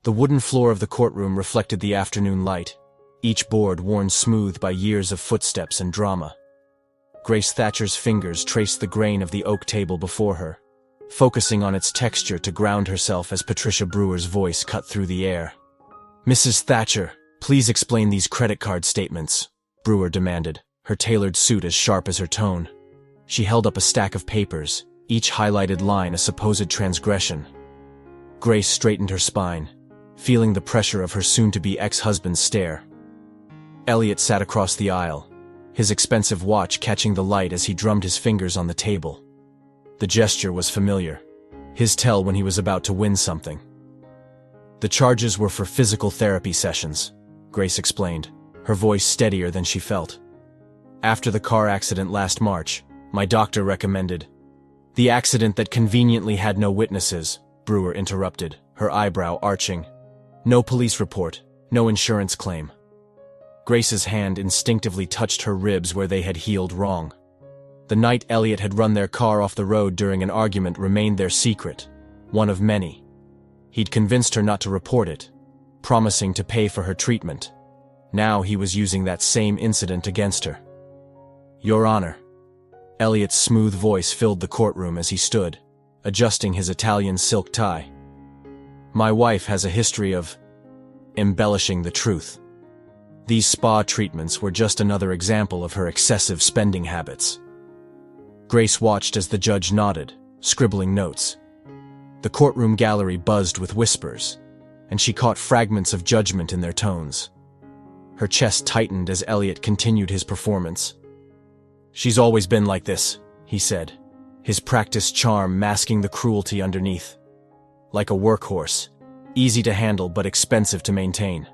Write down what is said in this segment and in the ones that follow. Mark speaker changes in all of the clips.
Speaker 1: The wooden floor of the courtroom reflected the afternoon light, each board worn smooth by years of footsteps and drama. Grace Thatcher's fingers traced the grain of the oak table before her, focusing on its texture to ground herself as Patricia Brewer's voice cut through the air. "Mrs. Thatcher, please explain these credit card statements," Brewer demanded, her tailored suit as sharp as her tone. She held up a stack of papers, each highlighted line a supposed transgression. Grace straightened her spine, feeling the pressure of her soon-to-be ex-husband's stare. Elliot sat across the aisle, his expensive watch catching the light as he drummed his fingers on the table. The gesture was familiar, his tell when he was about to win something. "The charges were for physical therapy sessions," Grace explained, her voice steadier than she felt. "After the car accident last March, my doctor recommended—" "The accident that conveniently had no witnesses," Brewer interrupted, her eyebrow arching. "No police report, no insurance claim." Grace's hand instinctively touched her ribs where they had healed wrong. The night Elliot had run their car off the road during an argument remained their secret, one of many. He'd convinced her not to report it, promising to pay for her treatment. Now he was using that same incident against her. "Your Honor." Elliot's smooth voice filled the courtroom as he stood, adjusting his Italian silk tie. "My wife has a history of embellishing the truth. These spa treatments were just another example of her excessive spending habits." Grace watched as the judge nodded, scribbling notes. The courtroom gallery buzzed with whispers, and she caught fragments of judgment in their tones. Her chest tightened as Elliot continued his performance. "She's always been like this," he said, his practiced charm masking the cruelty underneath. "Like a workhorse, easy to handle but expensive to maintain."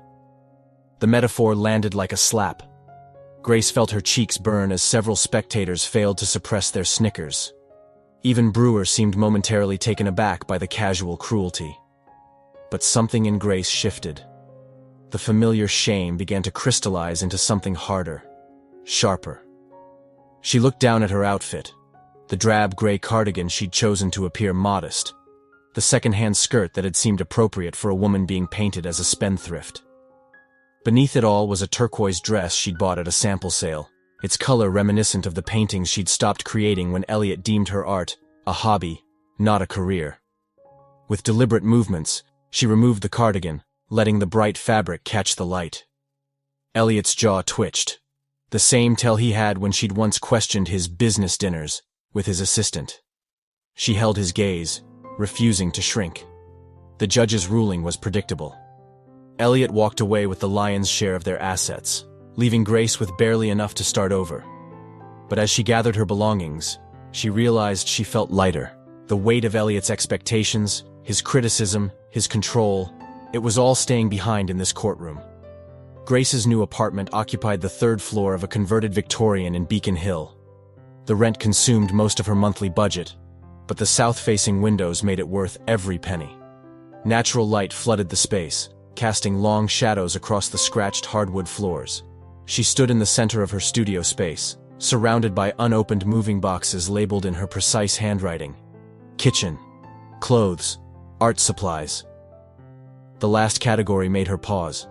Speaker 1: The metaphor landed like a slap. Grace felt her cheeks burn as several spectators failed to suppress their snickers. Even Brewer seemed momentarily taken aback by the casual cruelty. But something in Grace shifted. The familiar shame began to crystallize into something harder, sharper. She looked down at her outfit, the drab gray cardigan she'd chosen to appear modest, the second-hand skirt that had seemed appropriate for a woman being painted as a spendthrift. Beneath it all was a turquoise dress she'd bought at a sample sale, its color reminiscent of the paintings she'd stopped creating when Elliot deemed her art a hobby, not a career. With deliberate movements, she removed the cardigan, letting the bright fabric catch the light. Elliot's jaw twitched, the same tell he had when she'd once questioned his business dinners with his assistant. She held his gaze, refusing to shrink. The judge's ruling was predictable. Elliot walked away with the lion's share of their assets, leaving Grace with barely enough to start over. But as she gathered her belongings, she realized she felt lighter. The weight of Elliot's expectations, his criticism, his control, it was all staying behind in this courtroom. Grace's new apartment occupied the third floor of a converted Victorian in Beacon Hill. The rent consumed most of her monthly budget, but the south-facing windows made it worth every penny. Natural light flooded the space, casting long shadows across the scratched hardwood floors. She stood in the center of her studio space, surrounded by unopened moving boxes labeled in her precise handwriting. Kitchen, clothes, art supplies. The last category made her pause.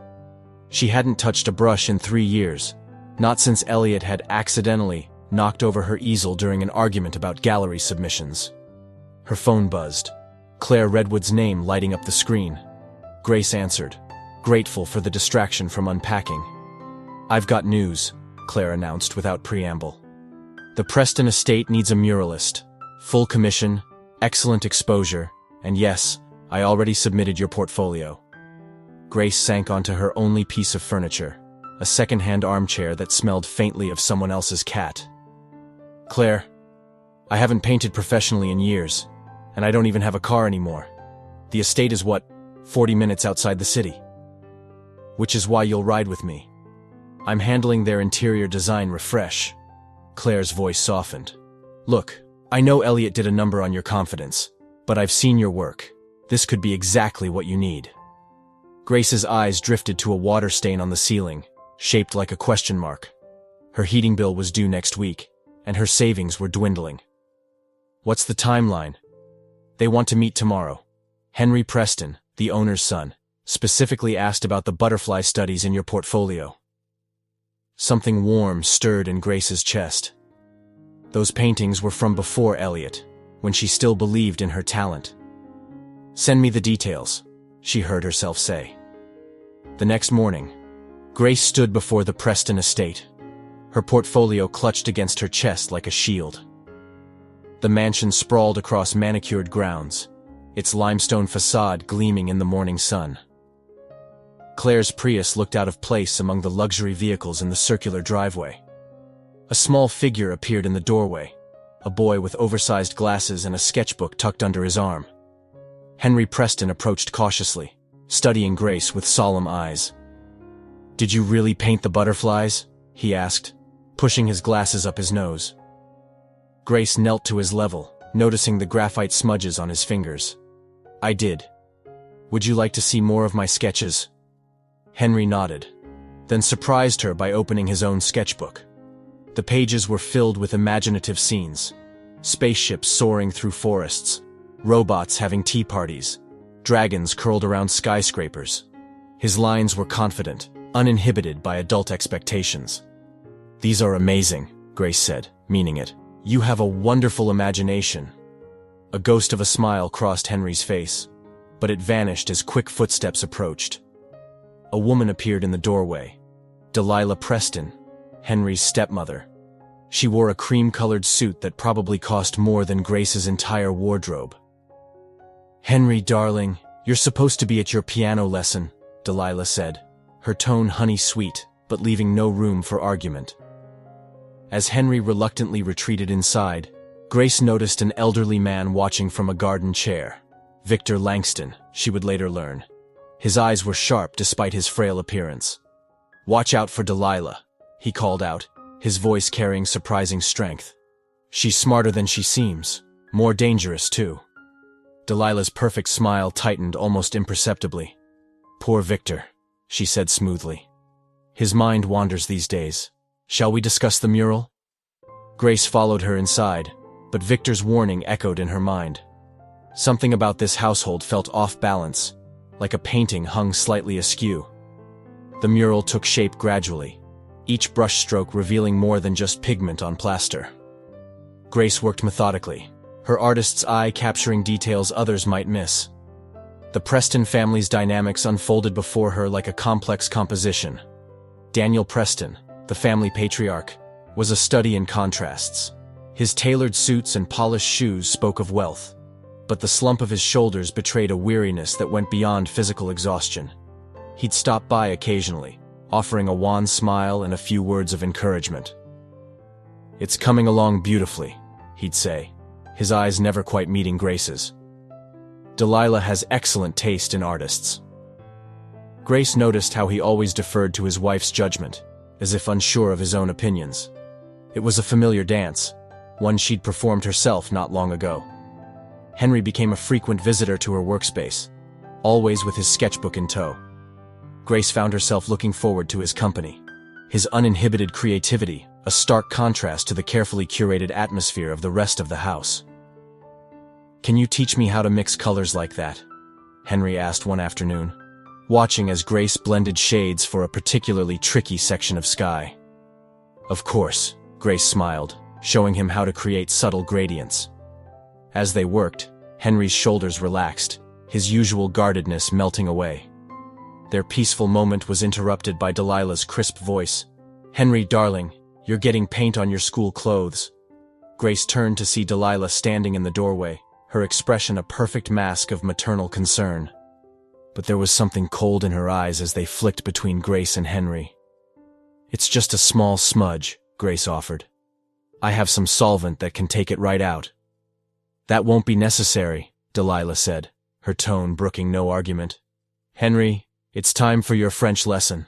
Speaker 1: She hadn't touched a brush in 3 years, not since Elliot had accidentally knocked over her easel during an argument about gallery submissions. Her phone buzzed, Claire Redwood's name lighting up the screen. Grace answered, grateful for the distraction from unpacking. "I've got news," Claire announced without preamble. "The Preston estate needs a muralist. Full commission, excellent exposure, and yes, I already submitted your portfolio." Grace sank onto her only piece of furniture, a second-hand armchair that smelled faintly of someone else's cat. "Claire, I haven't painted professionally in years, and I don't even have a car anymore. The estate is 40 minutes outside the city. Which is why you'll ride with me. I'm handling their interior design refresh." Claire's voice softened. "Look, I know Elliot did a number on your confidence, but I've seen your work. This could be exactly what you need." Grace's eyes drifted to a water stain on the ceiling, shaped like a question mark. Her heating bill was due next week, and her savings were dwindling. "What's the timeline?" "They want to meet tomorrow. Henry Preston, the owner's son, specifically asked about the butterfly studies in your portfolio. Something warm stirred in Grace's chest. Those paintings were from before Elliot, when she still believed in her talent. "Send me the details," she heard herself say. The next morning, Grace stood before the Preston estate, her portfolio clutched against her chest like a shield. The mansion sprawled across manicured grounds, its limestone facade gleaming in the morning sun. Claire's Prius looked out of place among the luxury vehicles in the circular driveway. A small figure appeared in the doorway, a boy with oversized glasses and a sketchbook tucked under his arm. Henry Preston approached cautiously, studying Grace with solemn eyes. "Did you really paint the butterflies?" he asked, pushing his glasses up his nose. Grace knelt to his level, noticing the graphite smudges on his fingers. "I did. Would you like to see more of my sketches?" Henry nodded, then surprised her by opening his own sketchbook. The pages were filled with imaginative scenes: spaceships soaring through forests, robots having tea parties, dragons curled around skyscrapers. His lines were confident, uninhibited by adult expectations. "These are amazing," Grace said, meaning it. "You have a wonderful imagination." A ghost of a smile crossed Henry's face, but it vanished as quick footsteps approached. A woman appeared in the doorway. Delilah Preston, Henry's stepmother. She wore a cream-colored suit that probably cost more than Grace's entire wardrobe. "Henry, darling, you're supposed to be at your piano lesson," Delilah said, her tone honey-sweet, but leaving no room for argument. As Henry reluctantly retreated inside, Grace noticed an elderly man watching from a garden chair. Victor Langston, she would later learn. His eyes were sharp despite his frail appearance. "Watch out for Delilah," he called out, his voice carrying surprising strength. "She's smarter than she seems, more dangerous too." Delilah's perfect smile tightened almost imperceptibly. "Poor Victor," she said smoothly. "His mind wanders these days. Shall we discuss the mural?" Grace followed her inside, but Victor's warning echoed in her mind. Something about this household felt off balance, like a painting hung slightly askew. The mural took shape gradually, each brushstroke revealing more than just pigment on plaster. Grace worked methodically, her artist's eye capturing details others might miss. The Preston family's dynamics unfolded before her like a complex composition. Daniel Preston, the family patriarch, was a study in contrasts. His tailored suits and polished shoes spoke of wealth, but the slump of his shoulders betrayed a weariness that went beyond physical exhaustion. He'd stop by occasionally, offering a wan smile and a few words of encouragement. "It's coming along beautifully," he'd say, his eyes never quite meeting Grace's. "Delilah has excellent taste in artists." Grace noticed how he always deferred to his wife's judgment, as if unsure of his own opinions. It was a familiar dance, one she'd performed herself not long ago. Henry became a frequent visitor to her workspace, always with his sketchbook in tow. Grace found herself looking forward to his company, his uninhibited creativity, a stark contrast to the carefully curated atmosphere of the rest of the house. "Can you teach me how to mix colors like that?" Henry asked one afternoon, watching as Grace blended shades for a particularly tricky section of sky. "Of course," Grace smiled, showing him how to create subtle gradients. As they worked, Henry's shoulders relaxed, his usual guardedness melting away. Their peaceful moment was interrupted by Delilah's crisp voice. "Henry, darling, you're getting paint on your school clothes." Grace turned to see Delilah standing in the doorway, her expression a perfect mask of maternal concern. But there was something cold in her eyes as they flicked between Grace and Henry. "It's just a small smudge," Grace offered. "I have some solvent that can take it right out." "That won't be necessary," Delilah said, her tone brooking no argument. "Henry, it's time for your French lesson."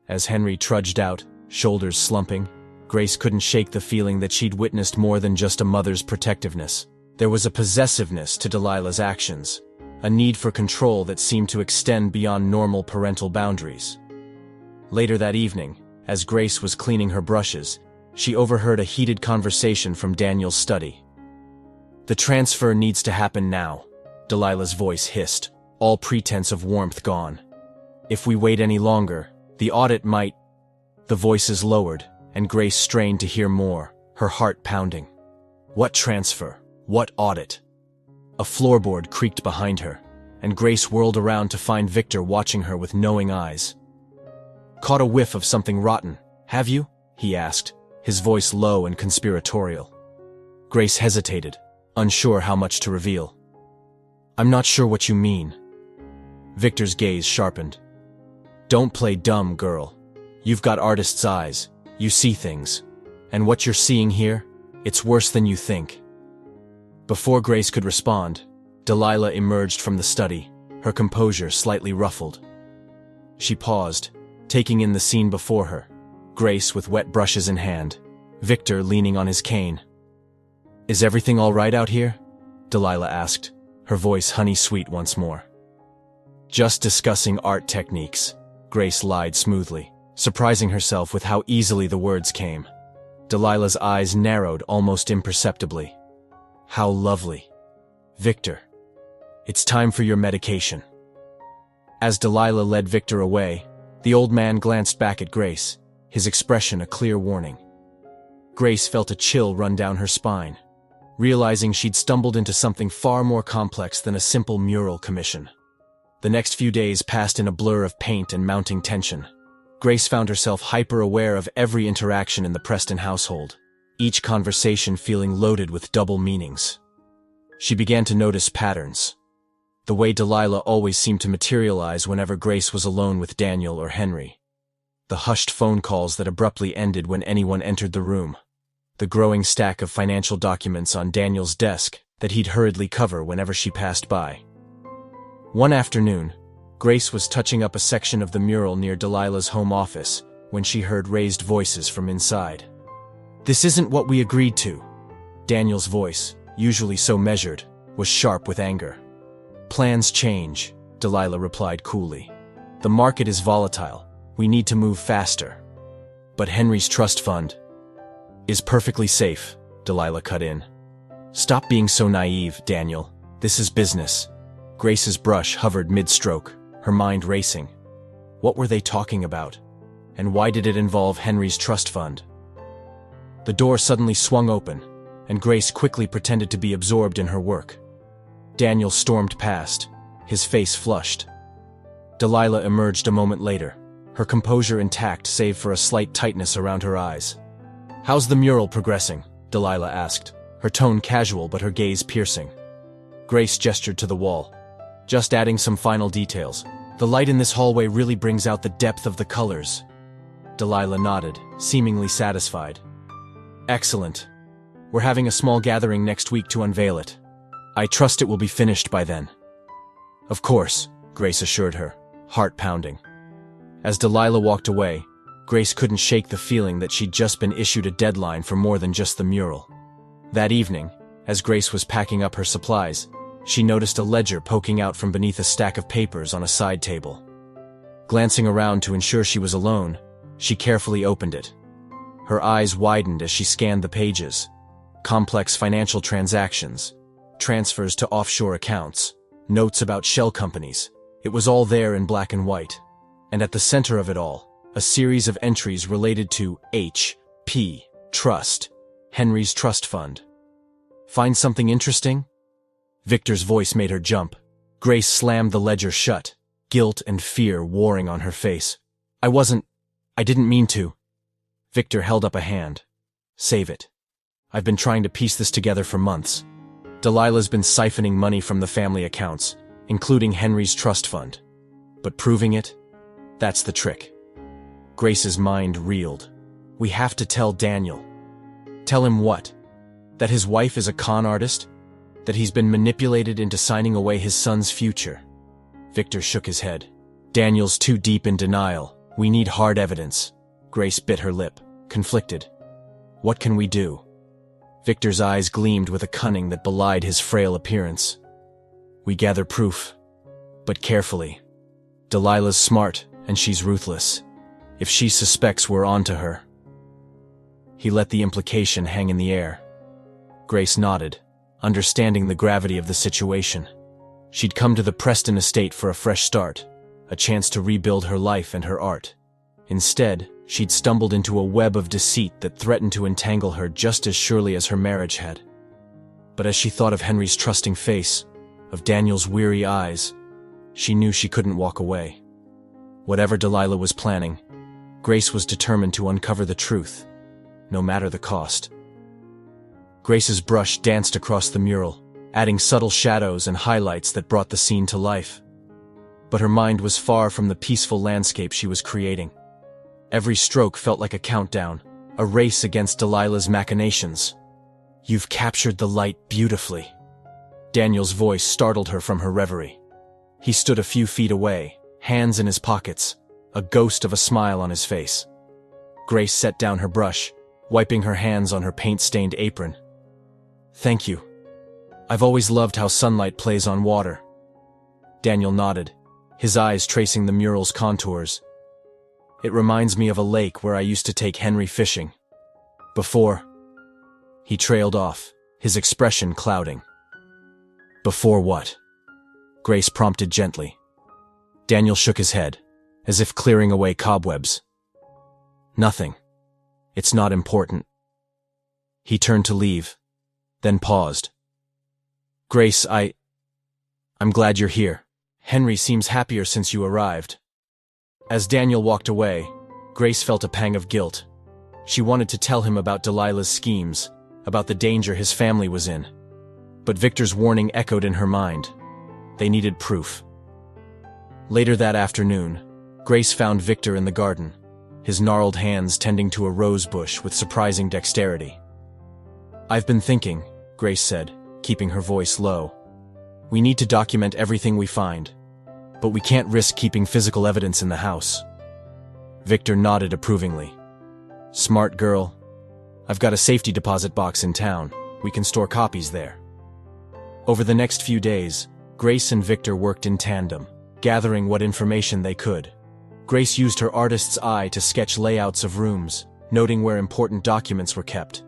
Speaker 1: As Henry trudged out, shoulders slumping, Grace couldn't shake the feeling that she'd witnessed more than just a mother's protectiveness. There was a possessiveness to Delilah's actions, a need for control that seemed to extend beyond normal parental boundaries. Later that evening, as Grace was cleaning her brushes, she overheard a heated conversation from Daniel's study. "The transfer needs to happen now," Delilah's voice hissed, all pretense of warmth gone. If we wait any longer, the audit might... The voices lowered, and Grace strained to hear more, her heart pounding. What transfer? What audit? A floorboard creaked behind her, and Grace whirled around to find Victor watching her with knowing eyes. "Caught a whiff of something rotten, have you?" he asked, his voice low and conspiratorial. Grace hesitated, unsure how much to reveal. "I'm not sure what you mean." Victor's gaze sharpened. "Don't play dumb, girl. You've got artist's eyes, you see things. And what you're seeing here, it's worse than you think." Before Grace could respond, Delilah emerged from the study, her composure slightly ruffled. She paused, taking in the scene before her, Grace with wet brushes in hand, Victor leaning on his cane. "Is everything all right out here?" Delilah asked, her voice honey-sweet once more. "Just discussing art techniques," Grace lied smoothly, surprising herself with how easily the words came. Delilah's eyes narrowed almost imperceptibly. "How lovely. Victor, it's time for your medication." As Delilah led Victor away, the old man glanced back at Grace, his expression a clear warning. Grace felt a chill run down her spine, realizing she'd stumbled into something far more complex than a simple mural commission. The next few days passed in a blur of paint and mounting tension. Grace found herself hyper-aware of every interaction in the Preston household, each conversation feeling loaded with double meanings. She began to notice patterns. The way Delilah always seemed to materialize whenever Grace was alone with Daniel or Henry. The hushed phone calls that abruptly ended when anyone entered the room. The growing stack of financial documents on Daniel's desk that he'd hurriedly cover whenever she passed by. One afternoon, Grace was touching up a section of the mural near Delilah's home office when she heard raised voices from inside. "This isn't what we agreed to." Daniel's voice, usually so measured, was sharp with anger. "Plans change," Delilah replied coolly. "The market is volatile. We need to move faster." "But Henry's trust fund is perfectly safe," Delilah cut in. "Stop being so naive, Daniel. This is business." Grace's brush hovered mid-stroke, her mind racing. What were they talking about? And why did it involve Henry's trust fund? The door suddenly swung open, and Grace quickly pretended to be absorbed in her work. Daniel stormed past, his face flushed. Delilah emerged a moment later, her composure intact save for a slight tightness around her eyes. "How's the mural progressing?" Delilah asked, her tone casual but her gaze piercing. Grace gestured to the wall. "Just adding some final details. The light in this hallway really brings out the depth of the colors." Delilah nodded, seemingly satisfied. "Excellent. We're having a small gathering next week to unveil it. I trust it will be finished by then." "Of course," Grace assured her, heart pounding. As Delilah walked away, Grace couldn't shake the feeling that she'd just been issued a deadline for more than just the mural. That evening, as Grace was packing up her supplies, she noticed a ledger poking out from beneath a stack of papers on a side table. Glancing around to ensure she was alone, she carefully opened it. Her eyes widened as she scanned the pages. Complex financial transactions, transfers to offshore accounts, notes about shell companies. It was all there in black and white. And at the center of it all, a series of entries related to H.P. Trust, Henry's trust fund. "Find something interesting?" Victor's voice made her jump. Grace slammed the ledger shut, guilt and fear warring on her face. I didn't mean to." Victor held up a hand. "Save it. I've been trying to piece this together for months. Delilah's been siphoning money from the family accounts, including Henry's trust fund. But proving it? That's the trick." Grace's mind reeled. "We have to tell Daniel." "Tell him what? That his wife is a con artist? That he's been manipulated into signing away his son's future?" Victor shook his head. "Daniel's too deep in denial. We need hard evidence." Grace bit her lip, conflicted. "What can we do?" Victor's eyes gleamed with a cunning that belied his frail appearance. "We gather proof, but carefully. Delilah's smart, and she's ruthless. If she suspects we're onto her..." He let the implication hang in the air. Grace nodded, understanding the gravity of the situation. She'd come to the Preston estate for a fresh start, a chance to rebuild her life and her art. Instead, she'd stumbled into a web of deceit that threatened to entangle her just as surely as her marriage had. But as she thought of Henry's trusting face, of Daniel's weary eyes, she knew she couldn't walk away. Whatever Delilah was planning, Grace was determined to uncover the truth, no matter the cost. Grace's brush danced across the mural, adding subtle shadows and highlights that brought the scene to life. But her mind was far from the peaceful landscape she was creating. Every stroke felt like a countdown, a race against Delilah's machinations. "You've captured the light beautifully." Daniel's voice startled her from her reverie. He stood a few feet away, hands in his pockets, a ghost of a smile on his face. Grace set down her brush, wiping her hands on her paint-stained apron. "Thank you. I've always loved how sunlight plays on water." Daniel nodded, his eyes tracing the mural's contours. "It reminds me of a lake where I used to take Henry fishing. Before..." He trailed off, his expression clouding. "Before what?" Grace prompted gently. Daniel shook his head, as if clearing away cobwebs. "Nothing. It's not important." He turned to leave, then paused. "Grace, I'm glad you're here. Henry seems happier since you arrived." As Daniel walked away, Grace felt a pang of guilt. She wanted to tell him about Delilah's schemes, about the danger his family was in. But Victor's warning echoed in her mind. They needed proof. Later that afternoon, Grace found Victor in the garden, his gnarled hands tending to a rose bush with surprising dexterity. "I've been thinking," Grace said, keeping her voice low. "We need to document everything we find, but we can't risk keeping physical evidence in the house." Victor nodded approvingly. "Smart girl. I've got a safety deposit box in town. We can store copies there." Over the next few days, Grace and Victor worked in tandem, gathering what information they could. Grace used her artist's eye to sketch layouts of rooms, noting where important documents were kept.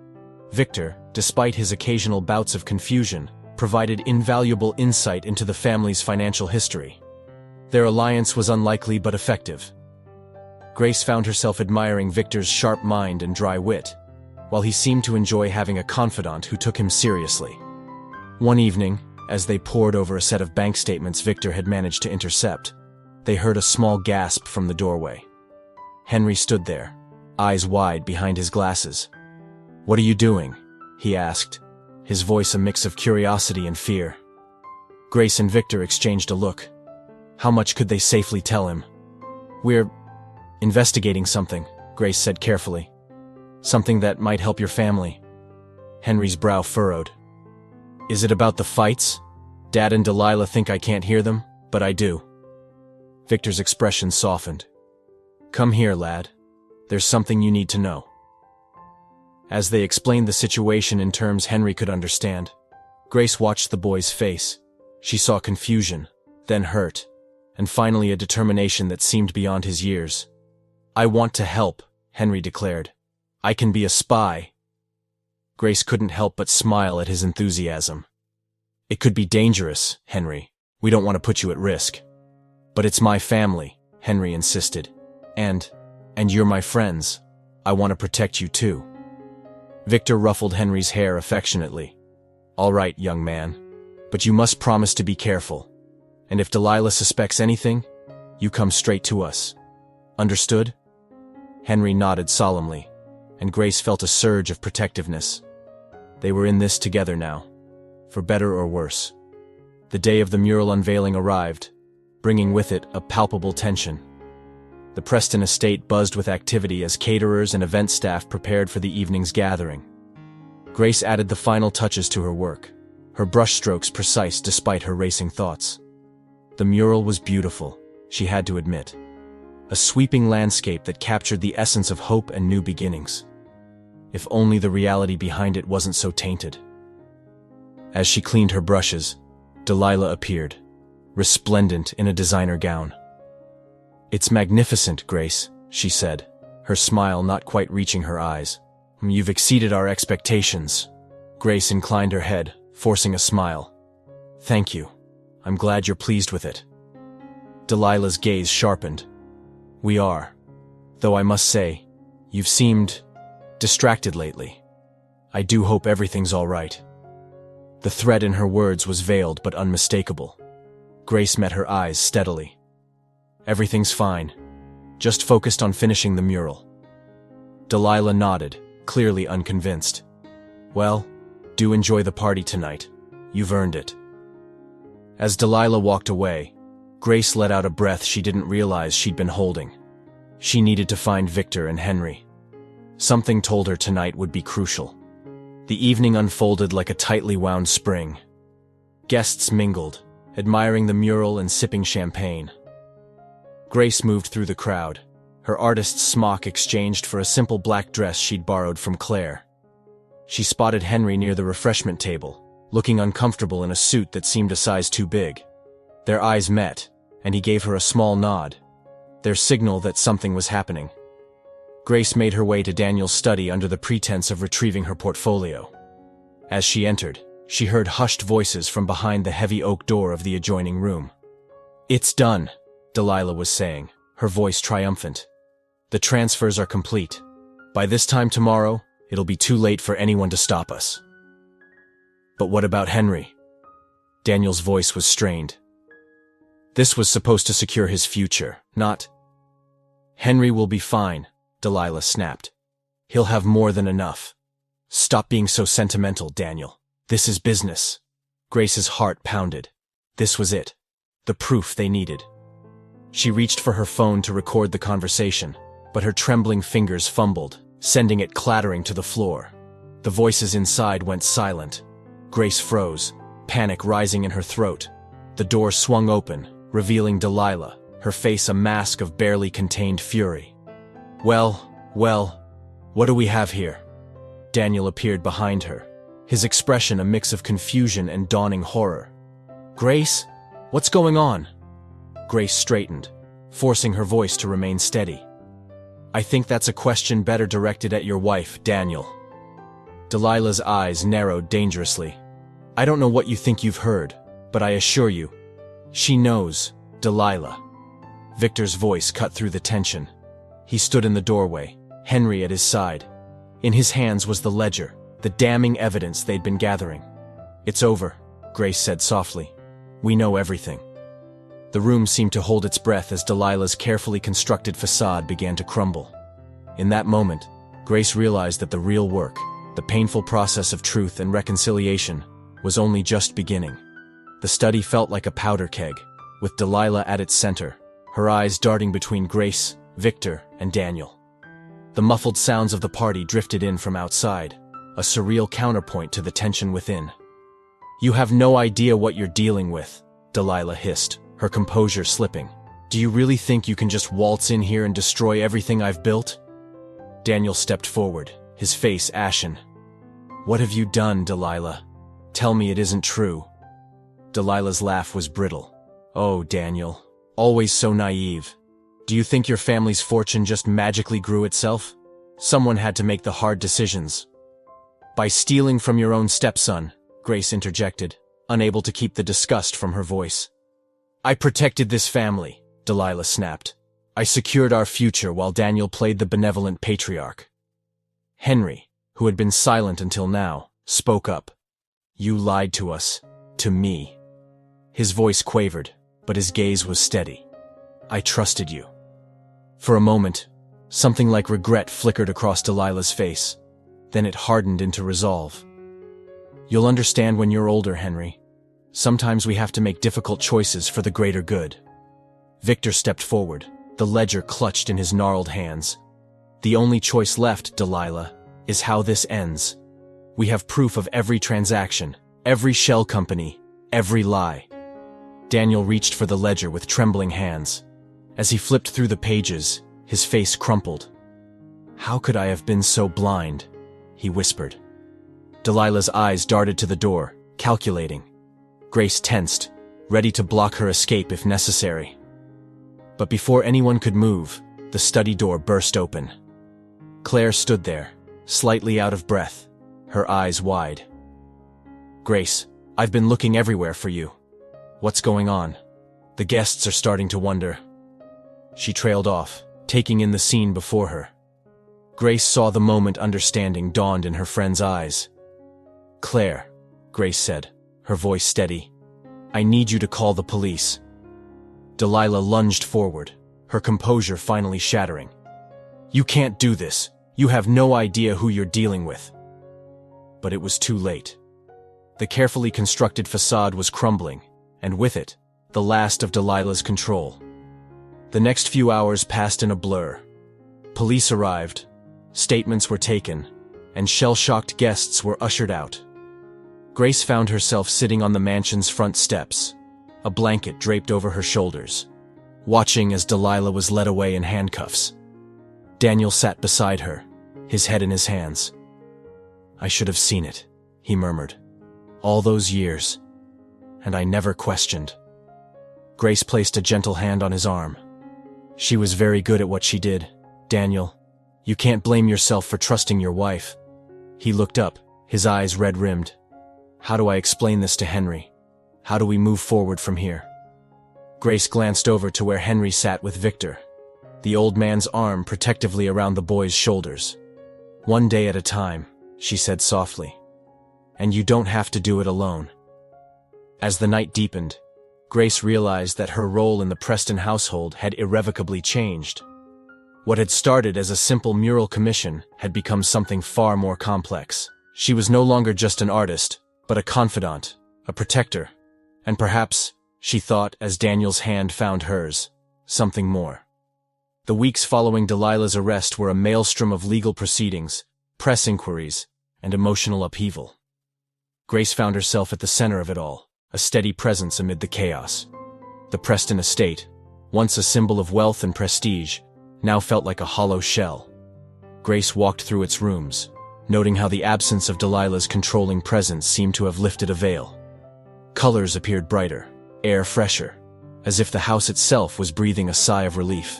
Speaker 1: Victor, despite his occasional bouts of confusion, provided invaluable insight into the family's financial history. Their alliance was unlikely but effective. Grace found herself admiring Victor's sharp mind and dry wit, while he seemed to enjoy having a confidant who took him seriously. One evening, as they pored over a set of bank statements Victor had managed to intercept, they heard a small gasp from the doorway. Henry stood there, eyes wide behind his glasses. "What are you doing?" he asked, his voice a mix of curiosity and fear. Grace and Victor exchanged a look. How much could they safely tell him? "We're investigating something," Grace said carefully. "Something that might help your family." Henry's brow furrowed. "Is it about the fights? Dad and Delilah think I can't hear them, but I do." Victor's expression softened. "Come here, lad. There's something you need to know." As they explained the situation in terms Henry could understand, Grace watched the boy's face. She saw confusion, then hurt, and finally a determination that seemed beyond his years. "I want to help," Henry declared. "I can be a spy." Grace couldn't help but smile at his enthusiasm. "It could be dangerous, Henry. We don't want to put you at risk." "But it's my family," Henry insisted. And you're my friends. I want to protect you too." Victor ruffled Henry's hair affectionately. "All right, young man. But you must promise to be careful. And if Delilah suspects anything, you come straight to us. Understood?" Henry nodded solemnly, and Grace felt a surge of protectiveness. They were in this together now, for better or worse. The day of the mural unveiling arrived, bringing with it a palpable tension. The Preston estate buzzed with activity as caterers and event staff prepared for the evening's gathering. Grace added the final touches to her work, her brushstrokes precise despite her racing thoughts. The mural was beautiful, she had to admit. A sweeping landscape that captured the essence of hope and new beginnings. If only the reality behind it wasn't so tainted. As she cleaned her brushes, Delilah appeared, resplendent in a designer gown. "It's magnificent, Grace," she said, her smile not quite reaching her eyes. "You've exceeded our expectations." Grace inclined her head, forcing a smile. "Thank you. I'm glad you're pleased with it. Delilah's gaze sharpened. We are. Though I must say, you've seemed distracted lately. I do hope everything's all right. The threat in her words was veiled but unmistakable. Grace met her eyes steadily. Everything's fine. Just focused on finishing the mural. Delilah nodded, clearly unconvinced. Well, do enjoy the party tonight. You've earned it. As Delilah walked away, Grace let out a breath she didn't realize she'd been holding. She needed to find Victor and Henry. Something told her tonight would be crucial. The evening unfolded like a tightly wound spring. Guests mingled, admiring the mural and sipping champagne. Grace moved through the crowd, her artist's smock exchanged for a simple black dress she'd borrowed from Claire. She spotted Henry near the refreshment table, looking uncomfortable in a suit that seemed a size too big. Their eyes met, and he gave her a small nod, their signal that something was happening. Grace made her way to Daniel's study under the pretense of retrieving her portfolio. As she entered, she heard hushed voices from behind the heavy oak door of the adjoining room. It's done, Delilah was saying, her voice triumphant. The transfers are complete. By this time tomorrow, it'll be too late for anyone to stop us. But what about Henry? Daniel's voice was strained. This was supposed to secure his future, not... Henry will be fine, Delilah snapped. He'll have more than enough. Stop being so sentimental, Daniel. This is business. Grace's heart pounded. This was it. The proof they needed. She reached for her phone to record the conversation, but her trembling fingers fumbled, sending it clattering to the floor. The voices inside went silent. Grace froze, panic rising in her throat. The door swung open, revealing Delilah, her face a mask of barely contained fury. Well, what do we have here? Daniel appeared behind her, his expression a mix of confusion and dawning horror. Grace? What's going on? Grace straightened, forcing her voice to remain steady. I think that's a question better directed at your wife, Daniel. Delilah's eyes narrowed dangerously. I don't know what you think you've heard, but I assure you, she knows, Delilah. Victor's voice cut through the tension. He stood in the doorway, Henry at his side. In his hands was the ledger, the damning evidence they'd been gathering. It's over, Grace said softly. We know everything. The room seemed to hold its breath as Delilah's carefully constructed facade began to crumble. In that moment, Grace realized that the real work, the painful process of truth and reconciliation, was only just beginning. The study felt like a powder keg, with Delilah at its center, her eyes darting between Grace, Victor, and Daniel. The muffled sounds of the party drifted in from outside, a surreal counterpoint to the tension within. You have no idea what you're dealing with, Delilah hissed, her composure slipping. Do you really think you can just waltz in here and destroy everything I've built? Daniel stepped forward, his face ashen. What have you done, Delilah? Tell me it isn't true. Delilah's laugh was brittle. Oh, Daniel, always so naive. Do you think your family's fortune just magically grew itself? Someone had to make the hard decisions. By stealing from your own stepson, Grace interjected, unable to keep the disgust from her voice. I protected this family, Delilah snapped. I secured our future while Daniel played the benevolent patriarch. Henry, who had been silent until now, spoke up. You lied to us, to me. His voice quavered, but his gaze was steady. I trusted you. For a moment, something like regret flickered across Delilah's face. Then it hardened into resolve. You'll understand when you're older, Henry. Sometimes we have to make difficult choices for the greater good. Victor stepped forward, the ledger clutched in his gnarled hands. The only choice left, Delilah, is how this ends. We have proof of every transaction, every shell company, every lie. Daniel reached for the ledger with trembling hands. As he flipped through the pages, his face crumpled. How could I have been so blind? He whispered. Delilah's eyes darted to the door, calculating. Grace tensed, ready to block her escape if necessary. But before anyone could move, the study door burst open. Claire stood there, slightly out of breath, her eyes wide. Grace, I've been looking everywhere for you. What's going on? The guests are starting to wonder. She trailed off, taking in the scene before her. Grace saw the moment understanding dawned in her friend's eyes. "Claire," Grace said, her voice steady, "I need you to call the police." Delilah lunged forward, her composure finally shattering. "You can't do this. You have no idea who you're dealing with." But it was too late. The carefully constructed facade was crumbling, and with it, the last of Delilah's control. The next few hours passed in a blur. Police arrived, statements were taken, and shell-shocked guests were ushered out. Grace found herself sitting on the mansion's front steps, a blanket draped over her shoulders, watching as Delilah was led away in handcuffs. Daniel sat beside her, his head in his hands. "I should have seen it," he murmured. "All those years, and I never questioned." Grace placed a gentle hand on his arm. "She was very good at what she did, Daniel. You can't blame yourself for trusting your wife." He looked up, his eyes red-rimmed. "How do I explain this to Henry? How do we move forward from here?" Grace glanced over to where Henry sat with Victor, the old man's arm protectively around the boy's shoulders. "One day at a time," she said softly. "And you don't have to do it alone." As the night deepened, Grace realized that her role in the Preston household had irrevocably changed. What had started as a simple mural commission had become something far more complex. She was no longer just an artist, but a confidant, a protector, and perhaps, she thought as Daniel's hand found hers, something more. The weeks following Delilah's arrest were a maelstrom of legal proceedings, press inquiries, and emotional upheaval. Grace found herself at the center of it all, a steady presence amid the chaos. The Preston estate, once a symbol of wealth and prestige, now felt like a hollow shell. Grace walked through its rooms, noting how the absence of Delilah's controlling presence seemed to have lifted a veil. Colors appeared brighter, air fresher, as if the house itself was breathing a sigh of relief.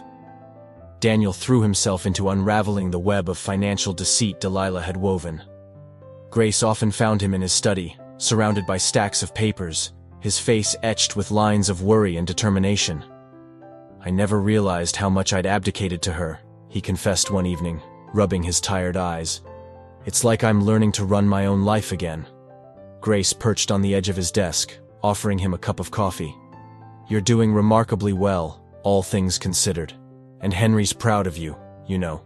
Speaker 1: Daniel threw himself into unraveling the web of financial deceit Delilah had woven. Grace often found him in his study, surrounded by stacks of papers, his face etched with lines of worry and determination. "I never realized how much I'd abdicated to her," he confessed one evening, rubbing his tired eyes. "It's like I'm learning to run my own life again." Grace perched on the edge of his desk, offering him a cup of coffee. "You're doing remarkably well, all things considered. And Henry's proud of you, you know."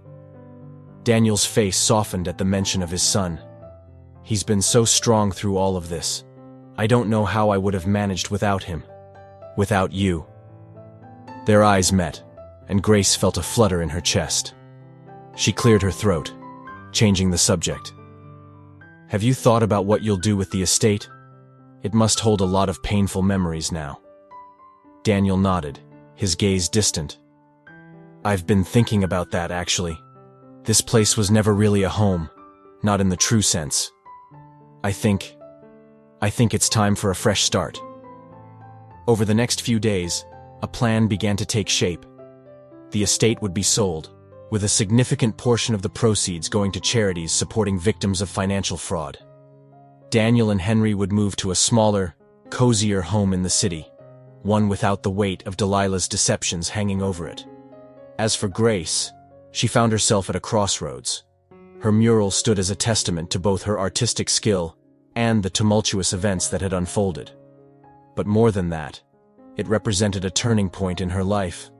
Speaker 1: Daniel's face softened at the mention of his son. "He's been so strong through all of this. I don't know how I would have managed without him. Without you." Their eyes met, and Grace felt a flutter in her chest. She cleared her throat, changing the subject. "Have you thought about what you'll do with the estate? It must hold a lot of painful memories now." Daniel nodded, his gaze distant. "I've been thinking about that, actually. This place was never really a home, not in the true sense. I think it's time for a fresh start." Over the next few days, a plan began to take shape. The estate would be sold, with a significant portion of the proceeds going to charities supporting victims of financial fraud. Daniel and Henry would move to a smaller, cozier home in the city, one without the weight of Delilah's deceptions hanging over it. As for Grace, she found herself at a crossroads. Her mural stood as a testament to both her artistic skill and the tumultuous events that had unfolded. But more than that, it represented a turning point in her life.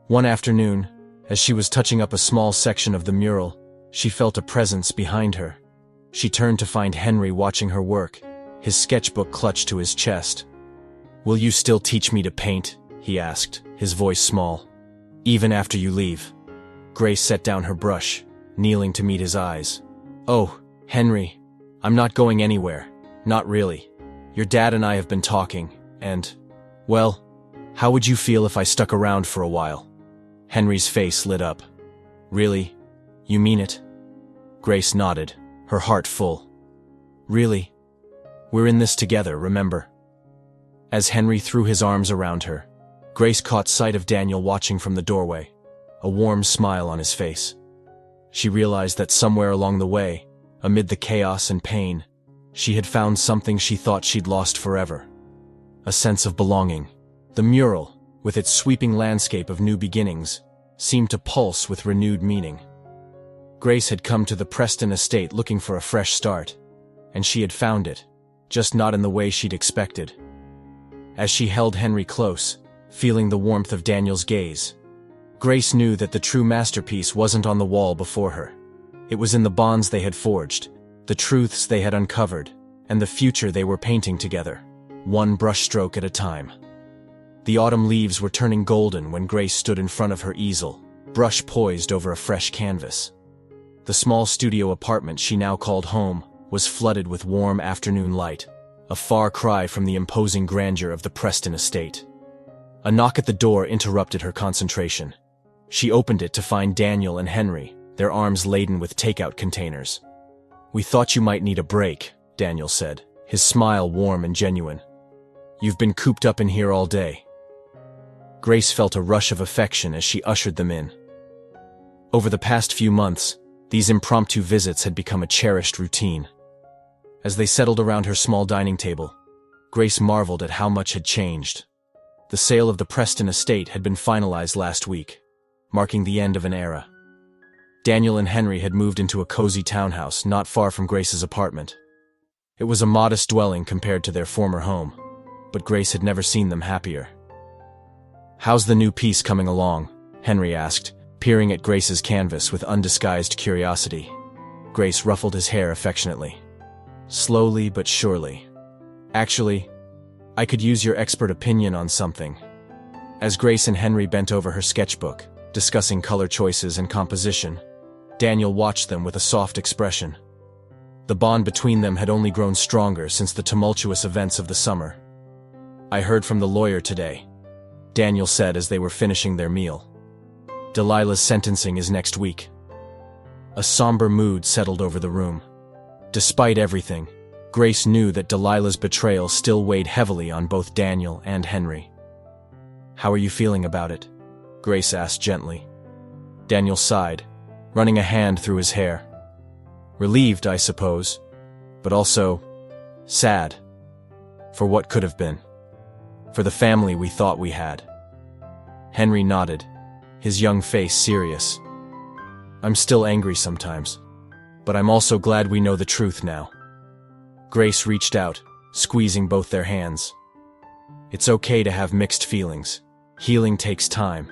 Speaker 1: One afternoon, as she was touching up a small section of the mural, she felt a presence behind her. She turned to find Henry watching her work, his sketchbook clutched to his chest. "Will you still teach me to paint?" he asked, his voice small. "Even after you leave?" Grace set down her brush, kneeling to meet his eyes. "Oh, Henry, I'm not going anywhere. Not really. Your dad and I have been talking, and, well, how would you feel if I stuck around for a while?" Henry's face lit up. "Really? You mean it?" Grace nodded, her heart full. "Really? We're in this together, remember?" As Henry threw his arms around her, Grace caught sight of Daniel watching from the doorway, a warm smile on his face. She realized that somewhere along the way, amid the chaos and pain, she had found something she thought she'd lost forever. a sense of belonging. The mural, with its sweeping landscape of new beginnings, seemed to pulse with renewed meaning. Grace had come to the Preston estate looking for a fresh start, and she had found it, just not in the way she'd expected. As she held Henry close, feeling the warmth of Daniel's gaze, Grace knew that the true masterpiece wasn't on the wall before her. It was in the bonds they had forged, the truths they had uncovered, and the future they were painting together, one brushstroke at a time. The autumn leaves were turning golden when Grace stood in front of her easel, brush poised over a fresh canvas. The small studio apartment she now called home was flooded with warm afternoon light, a far cry from the imposing grandeur of the Preston estate. A knock at the door interrupted her concentration. She opened it to find Daniel and Henry, their arms laden with takeout containers. "We thought you might need a break," Daniel said, his smile warm and genuine. "You've been cooped up in here all day." Grace felt a rush of affection as she ushered them in. Over the past few months, these impromptu visits had become a cherished routine. As they settled around her small dining table, Grace marveled at how much had changed. The sale of the Preston estate had been finalized last week, marking the end of an era. Daniel and Henry had moved into a cozy townhouse not far from Grace's apartment. It was a modest dwelling compared to their former home, but Grace had never seen them happier. "How's the new piece coming along?" Henry asked, peering at Grace's canvas with undisguised curiosity. Grace ruffled his hair affectionately. "Slowly but surely. Actually, I could use your expert opinion on something." As Grace and Henry bent over her sketchbook, discussing color choices and composition, Daniel watched them with a soft expression. The bond between them had only grown stronger since the tumultuous events of the summer. "I heard from the lawyer today," Daniel said as they were finishing their meal. "Delilah's sentencing is next week." A somber mood settled over the room. Despite everything, Grace knew that Delilah's betrayal still weighed heavily on both Daniel and Henry. "How are you feeling about it?" Grace asked gently. Daniel sighed, running a hand through his hair. "Relieved, I suppose, but also sad. For what could have been. For the family we thought we had." Henry nodded, his young face serious. "I'm still angry sometimes, but I'm also glad we know the truth now." Grace reached out, squeezing both their hands. "It's okay to have mixed feelings. Healing takes time."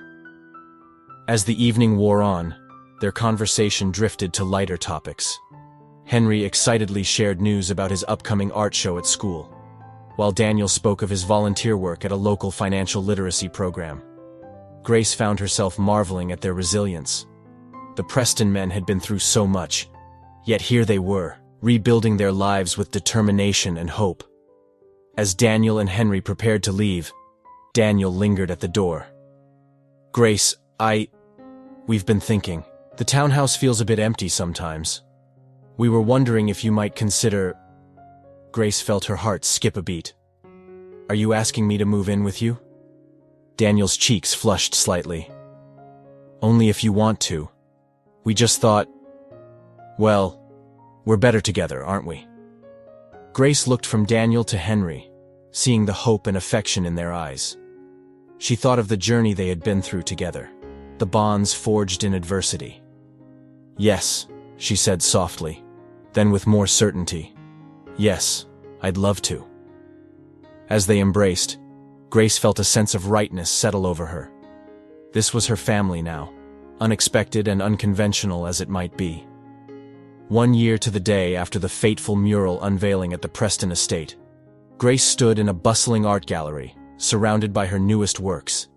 Speaker 1: As the evening wore on, their conversation drifted to lighter topics. Henry excitedly shared news about his upcoming art show at school, while Daniel spoke of his volunteer work at a local financial literacy program. Grace found herself marveling at their resilience. The Preston men had been through so much, yet here they were, rebuilding their lives with determination and hope. As Daniel and Henry prepared to leave, Daniel lingered at the door. "Grace, we've been thinking. The townhouse feels a bit empty sometimes. We were wondering if you might consider—" Grace felt her heart skip a beat. "Are you asking me to move in with you?" Daniel's cheeks flushed slightly. "Only if you want to. We just thought, well, we're better together, aren't we?" Grace looked from Daniel to Henry, seeing the hope and affection in their eyes. She thought of the journey they had been through together, the bonds forged in adversity. "Yes," she said softly, then with more certainty, "Yes, I'd love to." As they embraced, Grace felt a sense of rightness settle over her. This was her family now, unexpected and unconventional as it might be. 1 year to the day after the fateful mural unveiling at the Preston estate, Grace stood in a bustling art gallery, surrounded by her newest works.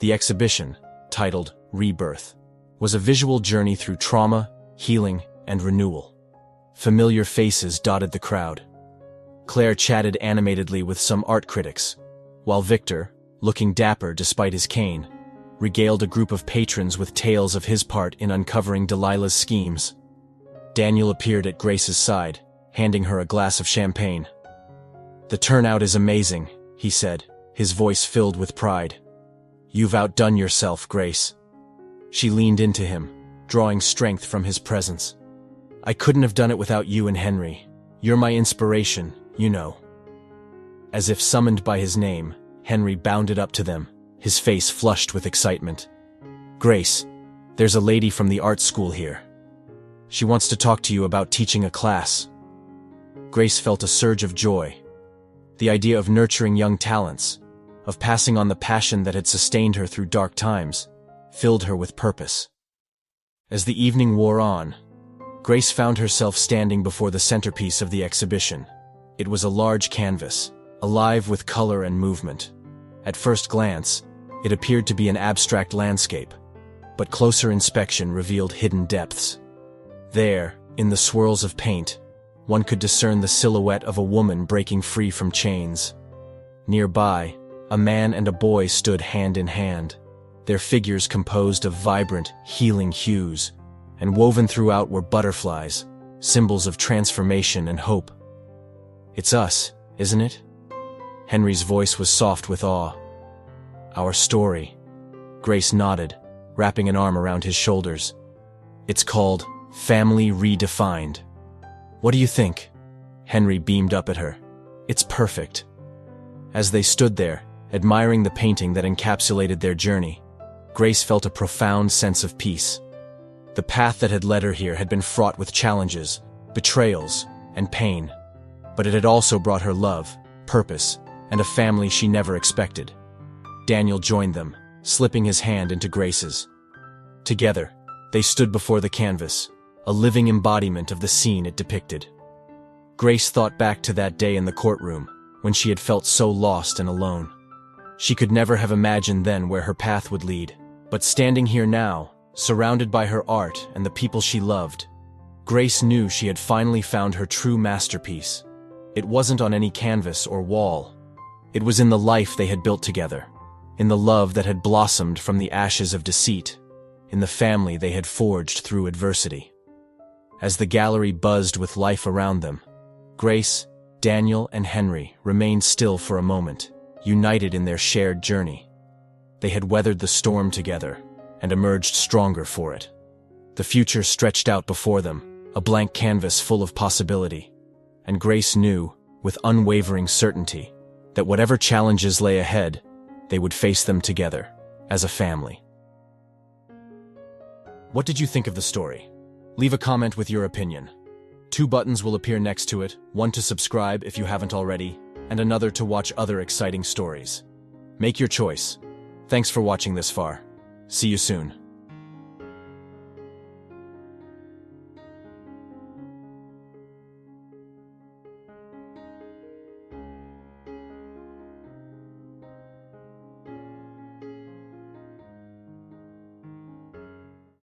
Speaker 1: The exhibition, titled Rebirth, was a visual journey through trauma, healing, and renewal. Familiar faces dotted the crowd. Claire chatted animatedly with some art critics, while Victor, looking dapper despite his cane, regaled a group of patrons with tales of his part in uncovering Delilah's schemes. Daniel appeared at Grace's side, handing her a glass of champagne. "The turnout is amazing," he said, his voice filled with pride. "You've outdone yourself, Grace." She leaned into him, drawing strength from his presence. "I couldn't have done it without you and Henry. You're my inspiration, you know." As if summoned by his name, Henry bounded up to them, his face flushed with excitement. "Grace, there's a lady from the art school here. She wants to talk to you about teaching a class." Grace felt a surge of joy. The idea of nurturing young talents, of passing on the passion that had sustained her through dark times, filled her with purpose. As the evening wore on, Grace found herself standing before the centerpiece of the exhibition. It was a large canvas, alive with color and movement. At first glance, it appeared to be an abstract landscape, but closer inspection revealed hidden depths. There, in the swirls of paint, one could discern the silhouette of a woman breaking free from chains. Nearby, a man and a boy stood hand in hand, their figures composed of vibrant, healing hues, and woven throughout were butterflies, symbols of transformation and hope. "It's us, isn't it?" Henry's voice was soft with awe. "Our story." Grace nodded, wrapping an arm around his shoulders. "It's called Family Redefined. What do you think?" Henry beamed up at her. "It's perfect." As they stood there, admiring the painting that encapsulated their journey, Grace felt a profound sense of peace. The path that had led her here had been fraught with challenges, betrayals, and pain, but it had also brought her love, purpose, and a family she never expected. Daniel joined them, slipping his hand into Grace's. Together, they stood before the canvas, a living embodiment of the scene it depicted. Grace thought back to that day in the courtroom, when she had felt so lost and alone. She could never have imagined then where her path would lead, but standing here now, surrounded by her art and the people she loved, Grace knew she had finally found her true masterpiece. It wasn't on any canvas or wall. It was in the life they had built together, in the love that had blossomed from the ashes of deceit, in the family they had forged through adversity. As the gallery buzzed with life around them, Grace, Daniel, and Henry remained still for a moment, united in their shared journey. They had weathered the storm together and emerged stronger for it. The future stretched out before them, a blank canvas full of possibility, and Grace knew, with unwavering certainty, that whatever challenges lay ahead, they would face them together, as a family. What did you think of the story? Leave a comment with your opinion. 2 buttons will appear next to it, one to subscribe if you haven't already, and another to watch other exciting stories. Make your choice. Thanks for watching this far. See you soon.